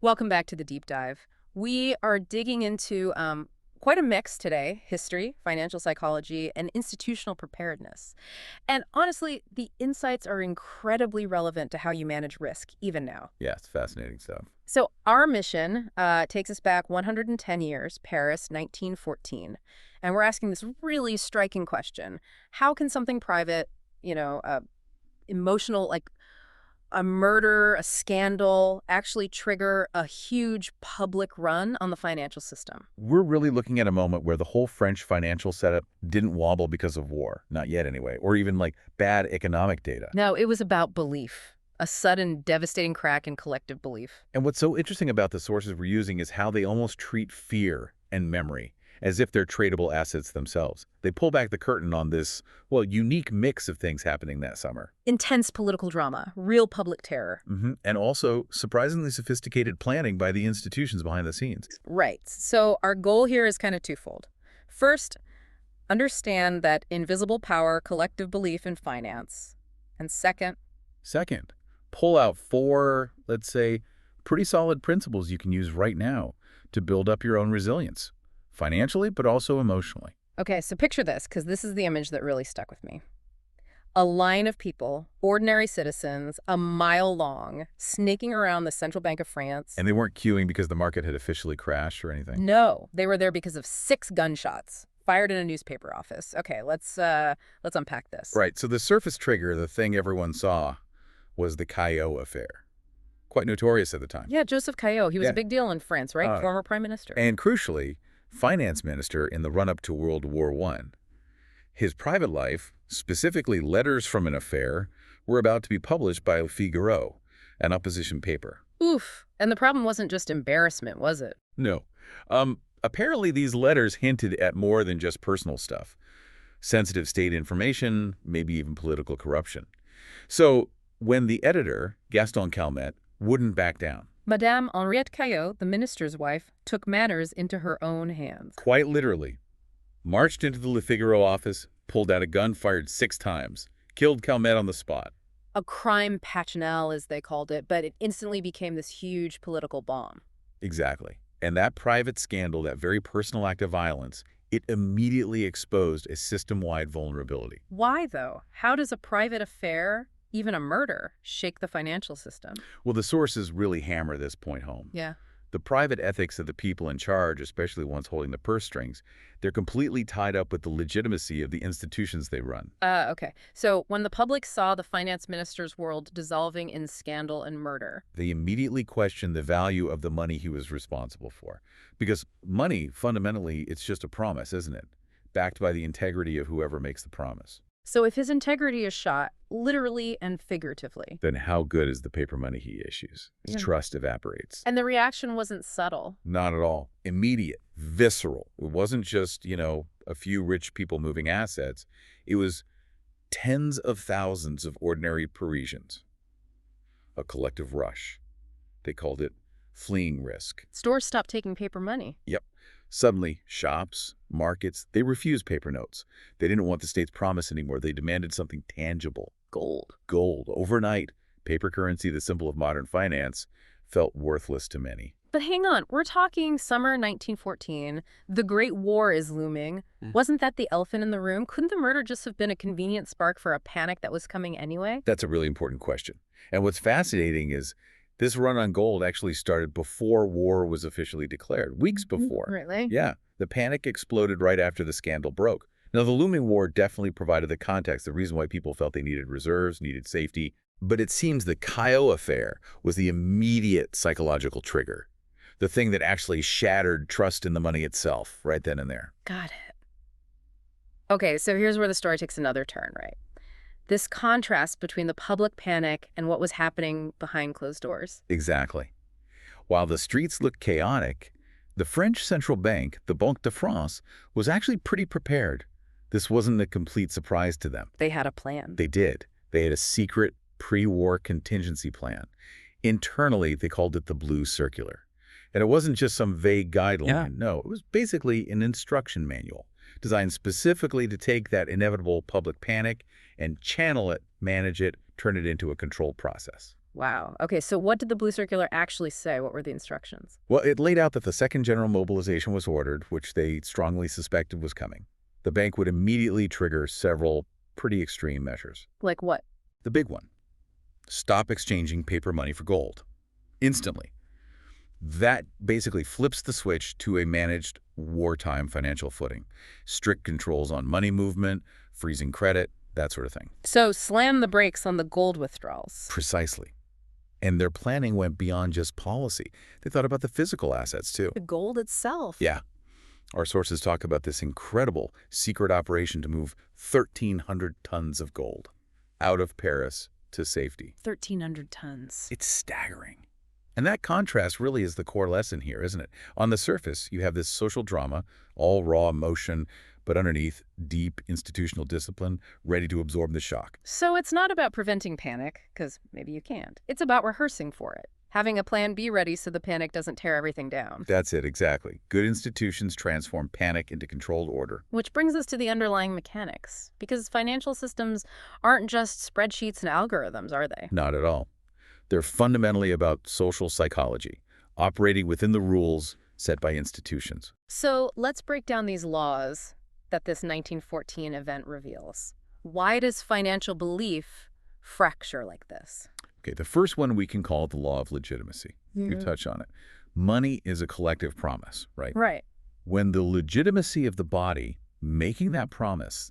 Welcome back to the deep dive. We are digging into quite a mix today: history, financial psychology, and institutional preparedness. And honestly, the insights are incredibly relevant to how you manage risk, even now. Yeah, it's fascinating stuff. So, our mission takes us back 110 years, Paris, 1914. And we're asking this really striking question: how can something private, emotional, like a murder, a scandal, actually trigger a huge public run on the financial system? We're really looking at a moment where the whole French financial setup didn't wobble because of war, not yet anyway, or even like bad economic data. No, it was about belief, a sudden, devastating crack in collective belief. And what's so interesting about the sources we're using is how they almost treat fear and memory as if they're tradable assets themselves. They pull back the curtain on this, well, unique mix of things happening that summer. Intense political drama, real public terror. And also surprisingly sophisticated planning by the institutions behind the scenes. Right. So our goal here is kind of twofold. First, understand that invisible power, collective belief in finance. And Second, pull out four, let's say, pretty solid principles you can use right now to build up your own resilience, financially, but also emotionally. okay, so picture this, because this is the image that really stuck with me. A line of people, ordinary citizens, a mile long, snaking around the Central Bank of France. And they weren't queuing because the market had officially crashed or anything. No, they were there because of 6 gunshots fired in a newspaper office. Okay, let's unpack this. Right, so the surface trigger, the thing everyone saw, was the Caillaux affair. Quite notorious at the time. Yeah, Joseph Caillaux. He was Yeah. a big deal in France, right? Former prime minister. And crucially, finance minister in the run-up to World War I. His private life, specifically letters from an affair, were about to be published by Le Figaro, an opposition paper. Oof. And the problem wasn't just embarrassment, was it? No. Apparently these letters hinted at more than just personal stuff. Sensitive state information, maybe even political corruption. So when the editor, Gaston Calmette, wouldn't back down, Madame Henriette Caillaux, the minister's wife, took matters into her own hands. quite literally, marched into the Le Figaro office, pulled out a gun, fired 6 times, killed Calmette on the spot. A crime passionnel, as they called it, but it instantly became this huge political bomb. Exactly. And that private scandal, that very personal act of violence, it immediately exposed a system-wide vulnerability. Why, though? How does a private affair, even a murder, shake the financial system? Well, the sources really hammer this point home. Yeah. The private ethics of the people in charge, especially ones holding the purse strings, they're completely tied up with the legitimacy of the institutions they run. Okay. So when the public saw the finance minister's world dissolving in scandal and murder. They immediately questioned the value of the money he was responsible for. Because money, fundamentally, it's just a promise, isn't it? Backed by the integrity of whoever makes the promise. So if his integrity is shot, literally and figuratively. Then how good is the paper money he issues? His Yeah. trust evaporates. And the reaction wasn't subtle. Not at all. Immediate. Visceral. It wasn't just, a few rich people moving assets. It was tens of thousands of ordinary Parisians. A collective rush. They called it fleeing risk. Stores stopped taking paper money. Yep. Suddenly, shops, markets, they refused paper notes. They didn't want the state's promise anymore. They demanded something tangible. Gold. Gold. Overnight, paper currency, the symbol of modern finance, felt worthless to many. But hang on, we're talking summer 1914. The Great War is looming. Wasn't that the elephant in the room? Couldn't the murder just have been a convenient spark for a panic that was coming anyway? That's a really important question. And what's fascinating is this run on gold actually started before war was officially declared, weeks before. Really? Yeah, the panic exploded right after the scandal broke. Now, the looming war definitely provided the context, the reason why people felt they needed reserves, needed safety. But it seems the Caillaux affair was the immediate psychological trigger, the thing that actually shattered trust in the money itself right then and there. Got it. Okay, so here's where the story takes another turn, right? This contrast between the public panic and what was happening behind closed doors. Exactly. While the streets looked chaotic, the French central bank, the Banque de France, was actually pretty prepared. This wasn't a complete surprise to them. They had a plan. They did. They had a secret pre-war contingency plan. Internally, they called it the Blue Circular. And it wasn't just some vague guideline. Yeah. No, it was basically an instruction manual designed specifically to take that inevitable public panic and channel it, manage it, turn it into a controlled process. Wow. Okay, so what did the blue circular actually say? What were the instructions? Well, it laid out that the second general mobilization was ordered, which they strongly suspected was coming. The bank would immediately trigger several pretty extreme measures. Like what? The big one, stop exchanging paper money for gold. Instantly. That basically flips the switch to a managed wartime financial footing. Strict controls on money movement, freezing credit, that sort of thing. So slam the brakes on the gold withdrawals. Precisely. And their planning went beyond just policy. They thought about the physical assets, too. The gold itself. Yeah. Our sources talk about this incredible secret operation to move 1,300 tons of gold out of Paris to safety. 1,300 tons. It's staggering. And that contrast really is the core lesson here, isn't it? On the surface, you have this social drama, all raw emotion, but underneath, deep institutional discipline, ready to absorb the shock. So it's not about preventing panic, because maybe you can't. It's about rehearsing for it. Having a plan B ready so the panic doesn't tear everything down. That's it, exactly. Good institutions transform panic into controlled order. Which brings us to the underlying mechanics. Because financial systems aren't just spreadsheets and algorithms, are they? Not at all. They're fundamentally about social psychology, operating within the rules set by institutions. So let's break down these laws that this 1914 event reveals. Why does financial belief fracture like this? Okay, the first one we can call the law of legitimacy. You touch on it. Money is a collective promise, right? Right. When the legitimacy of the body making that promise,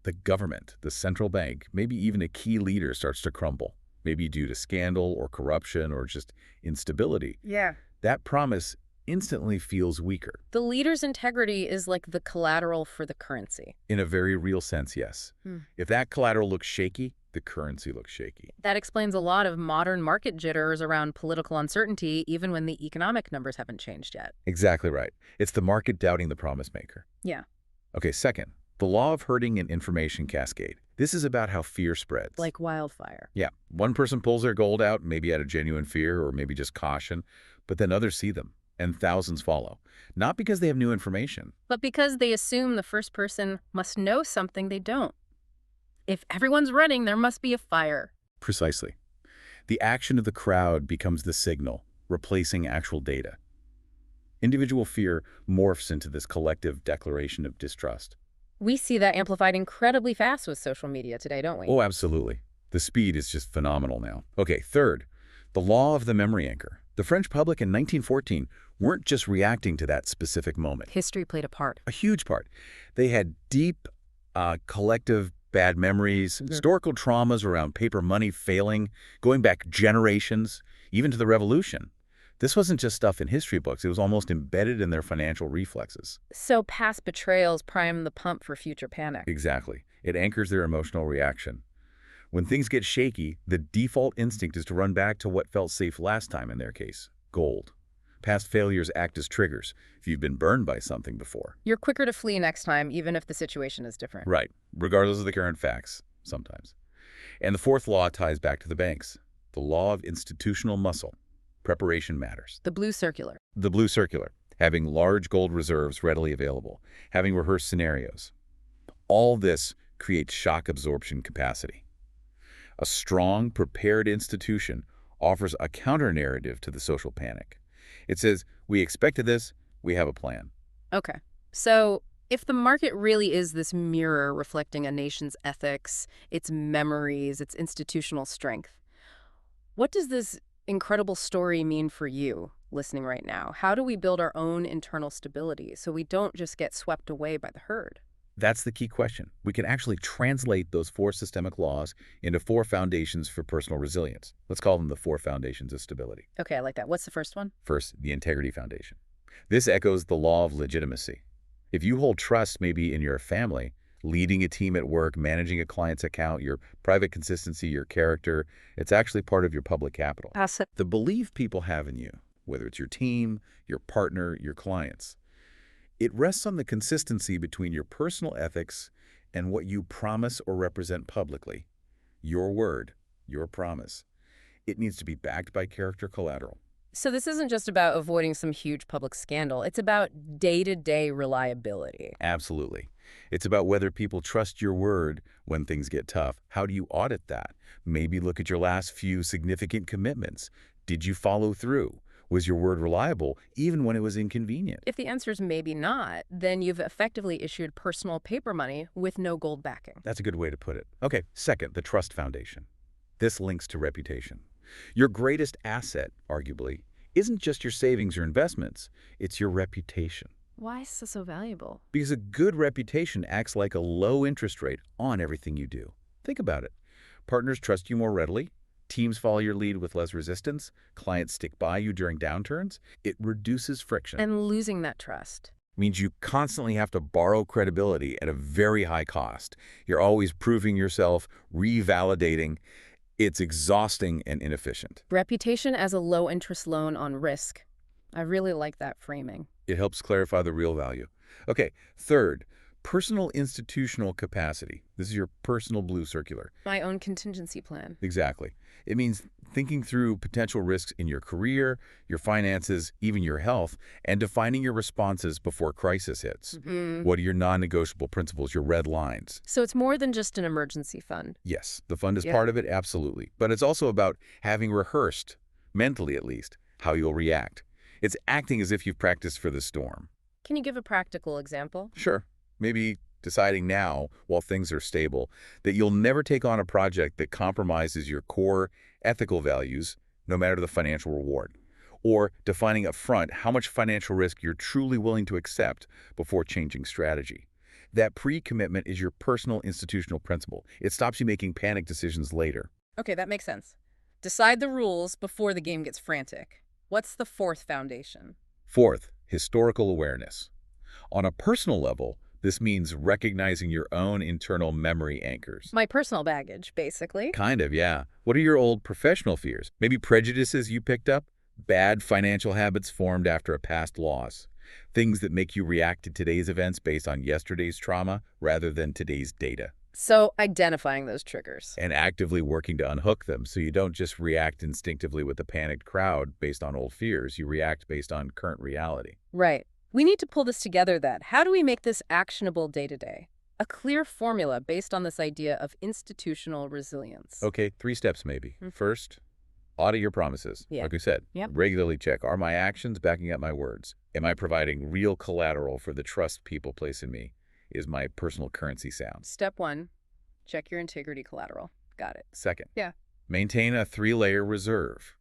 the government, the central bank, maybe even a key leader starts to crumble, maybe due to scandal or corruption or just instability. Yeah. That promise instantly feels weaker. The leader's integrity is like the collateral for the currency. In a very real sense, yes. If that collateral looks shaky, the currency looks shaky. That explains a lot of modern market jitters around political uncertainty, even when the economic numbers haven't changed yet. Exactly right. It's the market doubting the promise maker. Yeah. Okay, second, the law of herding and information cascade. This is about how fear spreads. Like wildfire. Yeah, one person pulls their gold out, maybe out of genuine fear or maybe just caution, but then others see them, and thousands follow. Not because they have new information. But because they assume the first person must know something they don't. If everyone's running, there must be a fire. Precisely. The action of the crowd becomes the signal, replacing actual data. Individual fear morphs into this collective declaration of distrust. We see that amplified incredibly fast with social media today, don't we? Oh, absolutely. The speed is just phenomenal now. Okay, third, the law of the memory anchor. The French public in 1914 weren't just reacting to that specific moment. History played a part. A huge part. They had deep, collective bad memories, historical traumas around paper money failing, going back generations, even to the Revolution. This wasn't just stuff in history books. It was almost embedded in their financial reflexes. So past betrayals prime the pump for future panic. Exactly. It anchors their emotional reaction. When things get shaky, the default instinct is to run back to what felt safe last time in their case, gold. Past failures act as triggers if you've been burned by something before. You're quicker to flee next time, even if the situation is different. Right, regardless of the current facts, sometimes. And the fourth law ties back to the banks, the law of institutional muscle. Preparation matters. The blue circular. The blue circular, having large gold reserves readily available, having rehearsed scenarios. All this creates shock absorption capacity. A strong, prepared institution offers a counter-narrative to the social panic. It says, we expected this, we have a plan. Okay. So if the market really is this mirror reflecting a nation's ethics, its memories, its institutional strength, what does this incredible story mean for you listening right now? How do we build our own internal stability so we don't just get swept away by the herd? That's the key question. We can actually translate those four systemic laws into four foundations for personal resilience. Let's call them the four foundations of stability. Okay, I like that. What's the first one? First, the integrity foundation. This echoes the law of legitimacy. If you hold trust maybe in your family, leading a team at work, managing a client's account, your private consistency, your character, it's actually part of your public capital. Asset. The belief people have in you, whether it's your team, your partner, your clients, it rests on the consistency between your personal ethics and what you promise or represent publicly. Your word, your promise. It needs to be backed by character collateral. So this isn't just about avoiding some huge public scandal. It's about day-to-day reliability. Absolutely. It's about whether people trust your word when things get tough. How do you audit that? Maybe look at your last few significant commitments. Did you follow through? Was your word reliable, even when it was inconvenient? If the answer is maybe not, then you've effectively issued personal paper money with no gold backing. That's a good way to put it. Okay, second, the trust foundation. This links to reputation. Your greatest asset, arguably, isn't just your savings or investments, it's your reputation. Why is this so valuable? Because a good reputation acts like a low interest rate on everything you do. Think about it. Partners trust you more readily. Teams follow your lead with less resistance. Clients stick by you during downturns. It reduces friction. And losing that trust. Means you constantly have to borrow credibility at a very high cost. You're always proving yourself, revalidating. It's exhausting and inefficient. Reputation as a low-interest loan on risk. I really like that framing. It helps clarify the real value. Okay, third, personal institutional capacity. This is your personal blue circular. My own contingency plan. Exactly. It means thinking through potential risks in your career, your finances, even your health, and defining your responses before crisis hits. What are your non-negotiable principles, your red lines? So it's more than just an emergency fund. Yes, the fund is part of it, absolutely. But it's also about having rehearsed, mentally at least, how you'll react. It's acting as if you've practiced for the storm. Can you give a practical example? Sure. Maybe deciding now, while things are stable, that you'll never take on a project that compromises your core ethical values, no matter the financial reward. Or defining up front how much financial risk you're truly willing to accept before changing strategy. That pre-commitment is your personal institutional principle. It stops you making panic decisions later. Okay, that makes sense. Decide the rules before the game gets frantic. What's the fourth foundation? Fourth, historical awareness. On a personal level, this means recognizing your own internal memory anchors. My personal baggage, basically. Kind of, yeah. What are your old professional fears? Maybe prejudices you picked up? Bad financial habits formed after a past loss? Things that make you react to today's events based on yesterday's trauma rather than today's data? So identifying those triggers. And actively working to unhook them so you don't just react instinctively with a panicked crowd based on old fears. You react based on current reality. Right. We need to pull this together then. How do we make this actionable day to day? A clear formula based on this idea of institutional resilience. Okay, 3 steps maybe. First, audit your promises. Yeah. Like we said, Yep. regularly check, are my actions backing up my words? Am I providing real collateral for the trust people place in me? Is my personal currency sound? Step 1, check your integrity collateral. Got it. Second, Yeah. maintain a 3-layer reserve.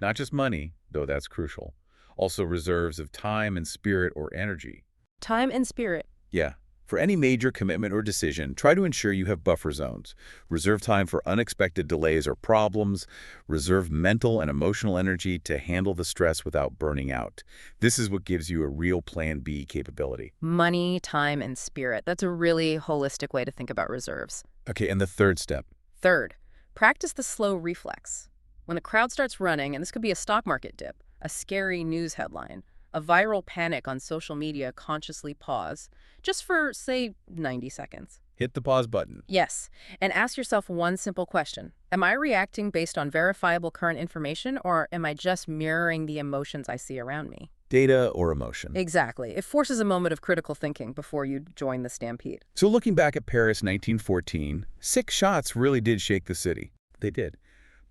Not just money, though that's crucial. Also reserves of time and spirit or energy. Time and spirit. Yeah. For any major commitment or decision, try to ensure you have buffer zones. Reserve time for unexpected delays or problems. Reserve mental and emotional energy to handle the stress without burning out. This is what gives you a real Plan B capability. Money, time, and spirit. That's a really holistic way to think about reserves. Okay, and the third step. Third, practice the slow reflex. When the crowd starts running, and this could be a stock market dip, a scary news headline, a viral panic on social media, consciously pause, just for, say, 90 seconds. Hit the pause button. Yes, and ask yourself one simple question. Am I reacting based on verifiable current information, or am I just mirroring the emotions I see around me? Data or emotion. Exactly. It forces a moment of critical thinking before you join the stampede. So looking back at Paris 1914, 6 shots really did shake the city. They did.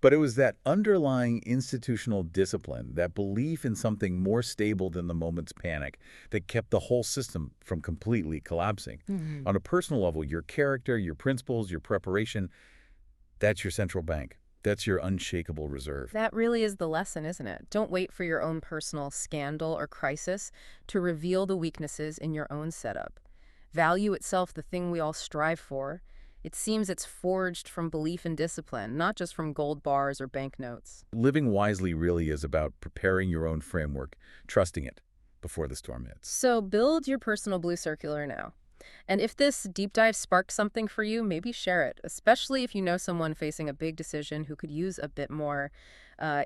But it was that underlying institutional discipline, that belief in something more stable than the moment's panic, that kept the whole system from completely collapsing. On a personal level, your character, your principles, your preparation, that's your central bank. That's your unshakable reserve. That really is the lesson, isn't it? Don't wait for your own personal scandal or crisis to reveal the weaknesses in your own setup. Value itself, the thing we all strive for. It seems it's forged from belief and discipline, not just from gold bars or banknotes. Living wisely really is about preparing your own framework, trusting it before the storm hits. So build your personal blue circular now. And if this deep dive sparked something for you, maybe share it, especially if you know someone facing a big decision who could use a bit more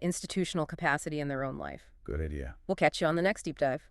institutional capacity in their own life. Good idea. We'll catch you on the next deep dive.